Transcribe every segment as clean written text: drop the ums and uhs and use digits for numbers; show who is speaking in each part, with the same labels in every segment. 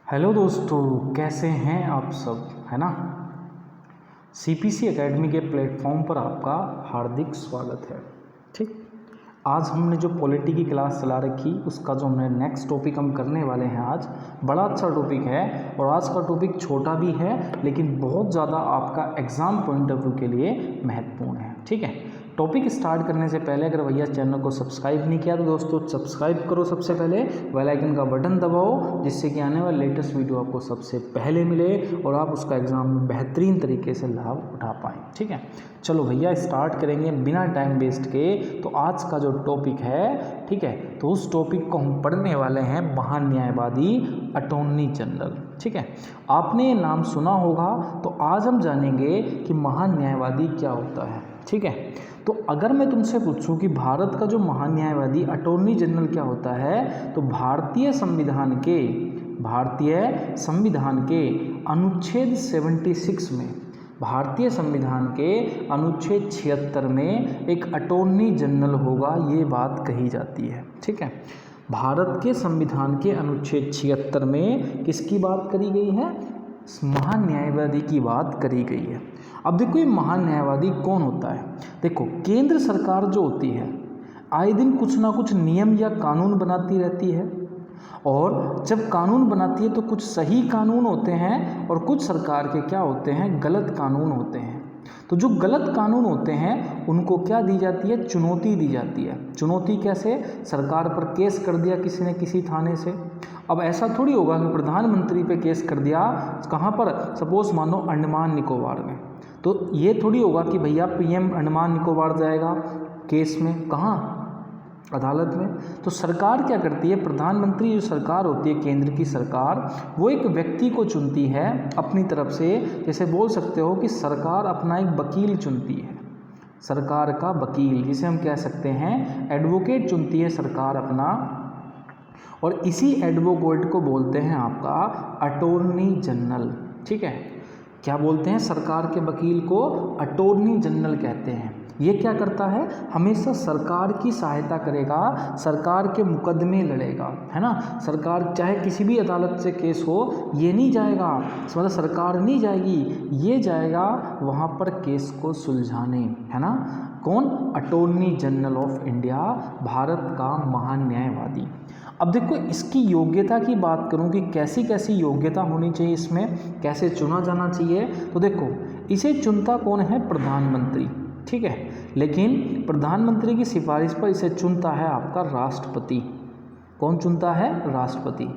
Speaker 1: Hello दोस्तों, कैसे हैं आप सब, है ना। सीपीसी एकेडमी के प्लेटफॉर्म पर आपका हार्दिक स्वागत है। ठीक, आज हमने जो पॉलिटी की क्लास चला रखी उसका जो हमने नेक्स्ट टॉपिक हम करने वाले हैं आज, बड़ा अच्छा टॉपिक है और आज का टॉपिक छोटा भी है लेकिन बहुत ज़्यादा आपका एग्ज़ाम पॉइंट ऑफ व्यू के लिए महत्वपूर्ण है। ठीक है, टॉपिक स्टार्ट करने से पहले अगर भैया चैनल को सब्सक्राइब नहीं किया तो दोस्तों सब्सक्राइब करो, सबसे पहले बेल आइकन का बटन दबाओ जिससे कि आने वाले लेटेस्ट वीडियो आपको सबसे पहले मिले और आप उसका एग्ज़ाम में बेहतरीन तरीके से लाभ उठा पाएँ। ठीक है, चलो भैया स्टार्ट करेंगे बिना टाइम वेस्ट के। तो आज का जो टॉपिक है, ठीक है, तो उस टॉपिक को हम पढ़ने वाले हैं महान्यायवादी अटॉर्नी जनरल। ठीक है, आपने ये नाम सुना होगा, तो आज हम जानेंगे कि महान्यायवादी क्या होता है। ठीक है, तो अगर मैं तुमसे पूछूं कि भारत का जो महान्यायवादी अटॉर्नी जनरल क्या होता है, तो भारतीय संविधान के अनुच्छेद 76 में, भारतीय संविधान के अनुच्छेद 76 में एक अटॉर्नी जनरल होगा, ये बात कही जाती है। ठीक है, भारत के संविधान के अनुच्छेद 76 में किसकी बात करी गई है? महान्यायवादी की बात करी गई है। अब देखो ये महान्यायवादी कौन होता है। देखो, केंद्र सरकार जो होती है आए दिन कुछ ना कुछ नियम या कानून बनाती रहती है, और जब कानून बनाती है तो कुछ सही कानून होते हैं और कुछ सरकार के क्या होते हैं, गलत कानून होते हैं। तो जो गलत कानून होते हैं उनको क्या दी जाती है? चुनौती दी जाती है। चुनौती कैसे? सरकार पर केस कर दिया किसी ने किसी थाने से। अब ऐसा थोड़ी होगा कि प्रधानमंत्री पे केस कर दिया, कहाँ पर? सपोज मानो अंडमान निकोबार में, तो ये थोड़ी होगा कि भैया पीएम अंडमान निकोबार जाएगा केस में, कहाँ? अदालत में। तो सरकार क्या करती है? प्रधानमंत्री जो सरकार होती है, केंद्र की सरकार, वो एक व्यक्ति को चुनती है अपनी तरफ से। जैसे बोल सकते हो कि सरकार अपना एक वकील चुनती है, सरकार का वकील, जिसे हम कह सकते हैं एडवोकेट चुनती है सरकार अपना, और इसी एडवोकेट को बोलते हैं आपका अटॉर्नी जनरल। ठीक है, क्या बोलते हैं? सरकार के वकील को अटॉर्नी जनरल कहते हैं। ये क्या करता है? हमेशा सरकार की सहायता करेगा, सरकार के मुकदमे लड़ेगा, है ना। सरकार चाहे किसी भी अदालत से केस हो, ये नहीं जाएगा, मतलब सरकार नहीं जाएगी, ये जाएगा वहाँ पर केस को सुलझाने, है ना। कौन? Attorney general of India, Bharat का महान्यायवादी। अब देखो इसकी योग्यता की बात करूं कि कैसी कैसी योग्यता होनी चाहिए इसमें, कैसे चुना जाना चाहिए। तो देखो, इसे चुनता कौन है? प्रधानमंत्री। ठीक है, लेकिन प्रधानमंत्री की सिफारिश पर इसे चुनता है आपका राष्ट्रपति। कौन चुनता है? राष्ट्रपति।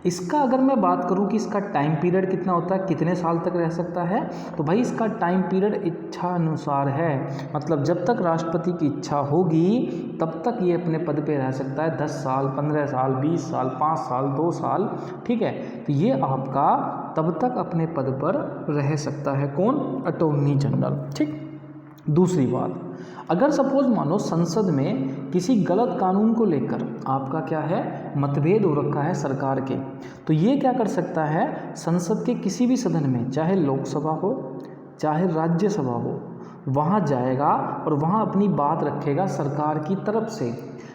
Speaker 1: इसका अगर मैं बात करूं कि इसका टाइम पीरियड कितना होता है, कितने साल तक रह सकता है, तो भाई इसका टाइम पीरियड इच्छा अनुसार है। मतलब जब तक राष्ट्रपति की इच्छा होगी तब तक ये अपने पद पे रह सकता है। 10 साल, 15 साल, 20 साल, 5 साल, 2 साल। ठीक है, तो ये आपका तब तक अपने पद पर रह सकता है। कौन? Attorney general. ठीक, दूसरी बात, अगर सपोज मानो संसद में किसी गलत कानून को लेकर आपका क्या है, मतभेद हो रखा है सरकार के, तो ये क्या कर सकता है? संसद के किसी भी सदन में, चाहे लोकसभा हो चाहे राज्यसभा हो, वहाँ जाएगा और वहाँ अपनी बात रखेगा सरकार की तरफ से।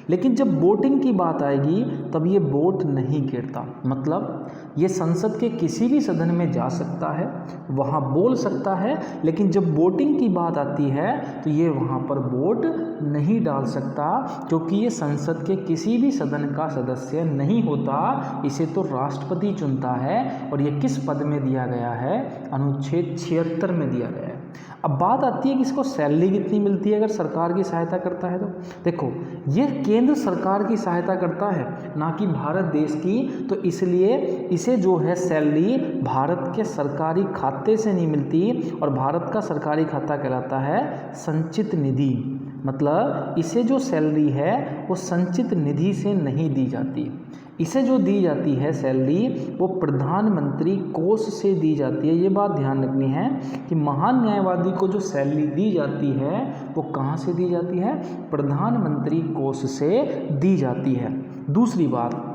Speaker 1: लेकिन जब वोटिंग की बात आएगी तब ये वोट नहीं गिरता। मतलब ये संसद के किसी भी सदन में जा सकता है, वहाँ बोल सकता है, लेकिन जब वोटिंग की बात आती है तो ये वहाँ पर वोट नहीं डाल सकता, क्योंकि ये संसद के किसी भी सदन का सदस्य नहीं होता। इसे तो राष्ट्रपति चुनता है, और ये किस पद में दिया गया है? अनुच्छेद 76 में दिया गया है। अब बात आती है कि इसको सैलरी कितनी मिलती है अगर सरकार की सहायता करता है। तो देखो, ये केंद्र सरकार की सहायता करता है, ना कि भारत देश की, तो इसलिए इसे जो है सैलरी भारत के सरकारी खाते से नहीं मिलती, और भारत का सरकारी खाता कहलाता है संचित निधि। मतलब इसे जो सैलरी है वो संचित निधि से नहीं दी जाती, इसे जो दी जाती है सैलरी वो प्रधानमंत्री कोष से दी जाती है। ये बात ध्यान रखनी है कि महान न्यायवादी को जो सैलरी दी जाती है वो कहाँ से दी जाती है? प्रधानमंत्री कोष से दी जाती है। दूसरी बात,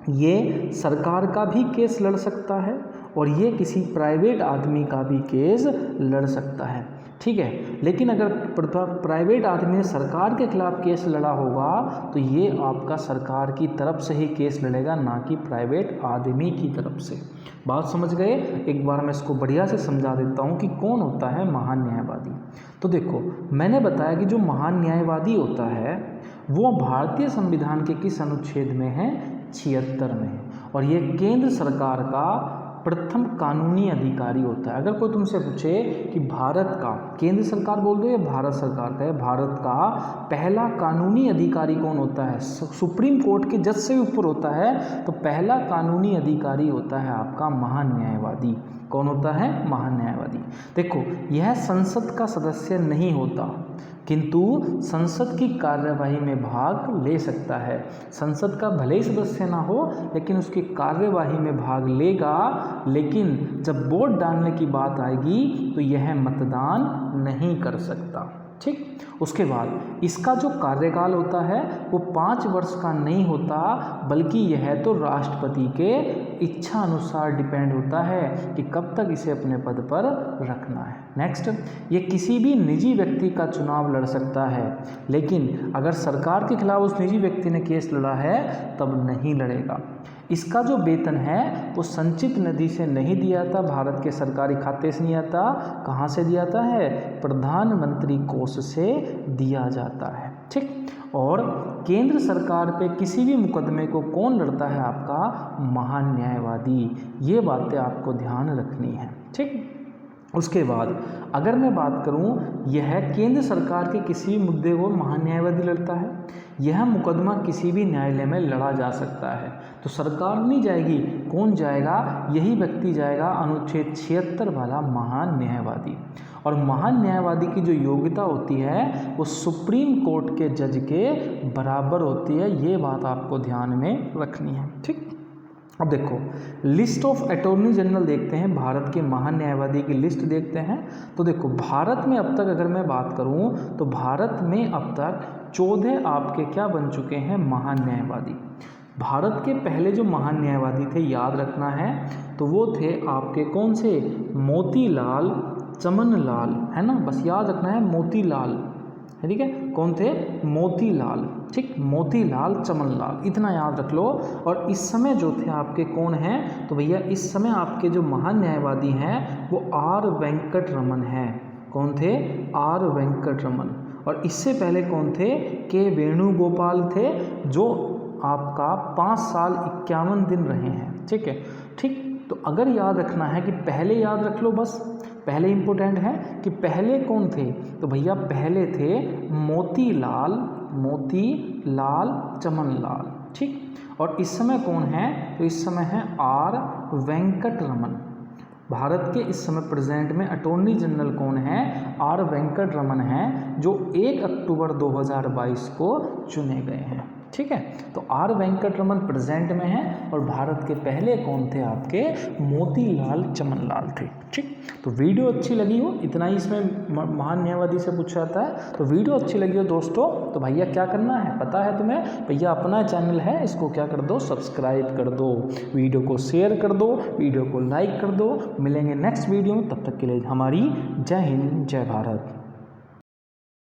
Speaker 1: ये सरकार का भी केस लड़ सकता है और ये किसी प्राइवेट आदमी का भी केस लड़ सकता है। ठीक है। लेकिन अगर प्राइवेट आदमी ने सरकार के खिलाफ केस लड़ा होगा तो ये आपका सरकार की तरफ से ही केस लड़ेगा, ना कि प्राइवेट आदमी की तरफ से। बात समझ गए? एक बार मैं इसको बढ़िया से समझा देता हूँ कि कौन होता है महान न्यायवादी। तो देखो, मैंने बताया कि जो महान न्यायवादी होता है वो भारतीय संविधान के किस अनुच्छेद में है? 76 में। और ये केंद्र सरकार का प्रथम कानूनी अधिकारी होता है। अगर कोई तुमसे पूछे कि भारत का, केंद्र सरकार बोल दो या भारत सरकार का है, भारत का पहला कानूनी अधिकारी कौन होता है? सुप्रीम कोर्ट के जज से भी ऊपर होता है, तो पहला कानूनी अधिकारी होता है आपका महान न्यायवादी। कौन होता है? महान न्यायवादी। देखो, यह संसद का सदस्य नहीं होता, किंतु संसद की कार्यवाही में भाग ले सकता है। संसद का भले ही सदस्य ना हो, लेकिन उसकी कार्यवाही में भाग लेगा। लेकिन जब वोट डालने की बात आएगी तो यह मतदान नहीं कर सकता। ठीक। उसके बाद इसका जो कार्यकाल होता है वो 5 वर्ष का नहीं होता, बल्कि यह तो राष्ट्रपति के इच्छा अनुसार डिपेंड होता है कि कब तक इसे अपने पद पर रखना है। नेक्स्ट, ये किसी भी निजी व्यक्ति का चुनाव लड़ सकता है, लेकिन अगर सरकार के खिलाफ उस निजी व्यक्ति ने केस लड़ा है तब नहीं लड़ेगा। इसका जो वेतन है वो संचित निधि से नहीं दिया जाता, भारत के सरकारी खाते से नहीं आता। कहाँ से दिया जाता है? प्रधानमंत्री कोष से दिया जाता है। ठीक। और केंद्र सरकार पे किसी भी मुकदमे को कौन लड़ता है? आपका महान न्यायवादी। ये बातें आपको ध्यान रखनी है। ठीक। उसके बाद अगर मैं बात करूं, यह केंद्र सरकार के किसी भी मुद्दे को महान न्यायवादी लड़ता है। यह मुकदमा किसी भी न्यायालय में लड़ा जा सकता है। तो सरकार नहीं जाएगी, कौन जाएगा? यही व्यक्ति जाएगा, अनुच्छेद 76 वाला महान न्यायवादी। और महान न्यायवादी की जो योग्यता होती है वो सुप्रीम कोर्ट के जज के बराबर होती है। ये बात आपको ध्यान में रखनी है। ठीक। अब देखो, लिस्ट ऑफ अटॉर्नी जनरल देखते हैं, भारत के महान न्यायवादी की लिस्ट देखते हैं। तो देखो, भारत में अब तक अगर मैं बात करूं तो भारत में अब तक 14 आपके क्या बन चुके हैं? महान न्यायवादी। भारत के पहले जो महान न्यायवादी थे, याद रखना है, तो वो थे आपके कौन से? मोतीलाल चमनलाल, है ना, बस याद रखना है, मोतीलाल। ठीक है, कौन थे? मोतीलाल। ठीक, मोतीलाल चमनलाल, इतना याद रख लो। और इस समय जो थे आपके कौन हैं? तो भैया इस समय आपके जो महान न्यायवादी हैं वो आर वेंकटरमन हैं। कौन थे? आर वेंकटरमन। और इससे पहले कौन थे? के वेणुगोपाल थे, जो आपका 5 साल 51 दिन रहे हैं। ठीक है। ठीक। तो अगर याद रखना है कि पहले याद रख लो, बस पहले इंपॉर्टेंट है कि पहले कौन थे? तो भैया पहले थे मोतीलाल चमनलाल। ठीक। और इस समय कौन है? तो इस समय है आर वेंकटरमन। भारत के इस समय प्रेजेंट में अटॉर्नी जनरल कौन है? आर वेंकटरमन हैं, जो 1 अक्टूबर 2022 को चुने गए हैं। ठीक है। तो आर वेंकटरमन प्रेजेंट में है और भारत के पहले कौन थे? आपके मोतीलाल चमनलाल थे। ठीक। तो वीडियो अच्छी लगी हो, इतना ही इसमें महान न्यायवादी से पूछा जाता है। तो वीडियो अच्छी लगी हो दोस्तों तो भैया क्या करना है पता है तुम्हें? भैया अपना चैनल है, इसको क्या कर दो? सब्सक्राइब कर दो, वीडियो को शेयर कर दो, वीडियो को लाइक कर दो। मिलेंगे नेक्स्ट वीडियो में, तब तक के लिए हमारी जय हिंद जय भारत।